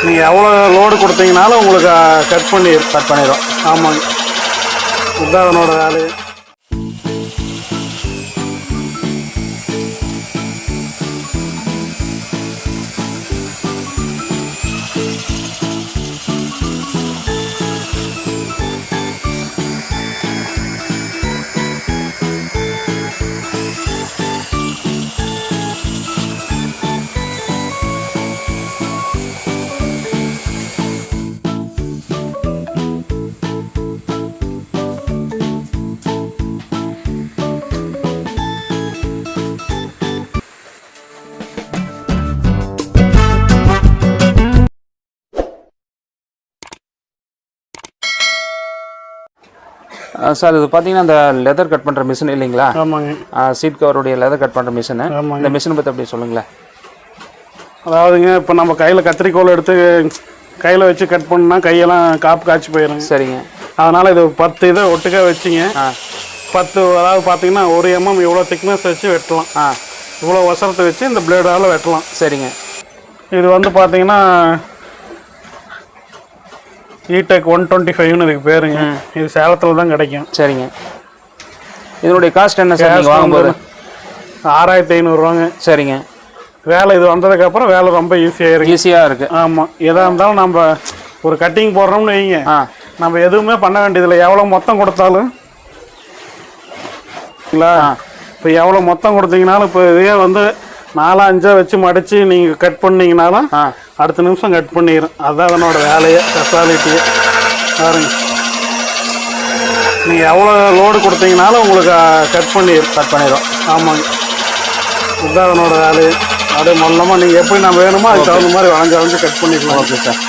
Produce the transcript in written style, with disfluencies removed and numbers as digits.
நீங்கள் எவ்வளோ லோடு கொடுத்தீங்கனாலும் உங்களுக்கு கட் பண்ணிடும். ஆமாங்க, இதுதான் அதனோட வேலையை. சார் இது பார்த்தீங்கன்னா அந்த லெதர் கட் பண்ணுற மிஷின் இல்லைங்களா? ஆமாங்க, சீட் கவருடைய லெதர் கட் பண்ணுற மிஷினு. இந்த மிஷினை பற்றி அப்படி சொல்லுங்களேன். அதாவதுங்க, இப்போ நம்ம கையில் கத்திரிக்கோல் எடுத்து கையில் வச்சு கட் பண்ணா கையெல்லாம் காப்பு காய்ச்சி போயிடுங்க. சரிங்க. அதனால் இது 10 இதை ஒட்டுக்கா வச்சுங்க. 10 அதாவது பார்த்தீங்கன்னா 1 mm இவ்வளோ திக்னஸ் வச்சு வெட்டலாம். இவ்வளோ வசரத்தை வச்சு இந்த பிளேடால் வெட்டலாம். சரிங்க. இது வந்து பார்த்தீங்கன்னா E.Tech 125ன்னு இதுக்கு பேருங்க. இது சேலத்தில் தான் கிடைக்கும். சரிங்க. இதனுடைய காஸ்ட் என்ன சார் வாங்கும்போது? 6500 ரூபாங்க. சரிங்க. வேலை இது வந்ததுக்கப்புறம் வேலை ரொம்ப ஈஸியாக இருக்குது. ஆமாம், எதாக இருந்தாலும் நம்ம ஒரு கட்டிங் போடுறோம்னு வைங்க, நம்ம எதுவுமே பண்ண வேண்டியதில்லை. எவ்வளோ மொத்தம் கொடுத்தாலும் இப்போ எவ்வளோ மொத்தம் கொடுத்தீங்கனாலும், இப்போ இதே வந்து 4-5 வச்சு மடித்து நீங்கள் கட் பண்ணிங்கனாலும் அடுத்த நிமிஷம் கட் பண்ணிடும். அதுதான் அதனோட வேலையை, ஸ்பெஷாலிட்டியே. பாருங்க, நீங்கள் எவ்வளோ லோடு கொடுத்தீங்கனாலும் உங்களுக்கு கட் பண்ணிடும். ஆமாங்க, இதுதான் அதனோட வேலையை. அப்படியே மொல்லமாக நீங்கள் எப்படி நம்ம வேணுமோ அதுக்கு தகுந்த மாதிரி வளைஞ்சு கட் பண்ணிக்கலாம். Okay sir.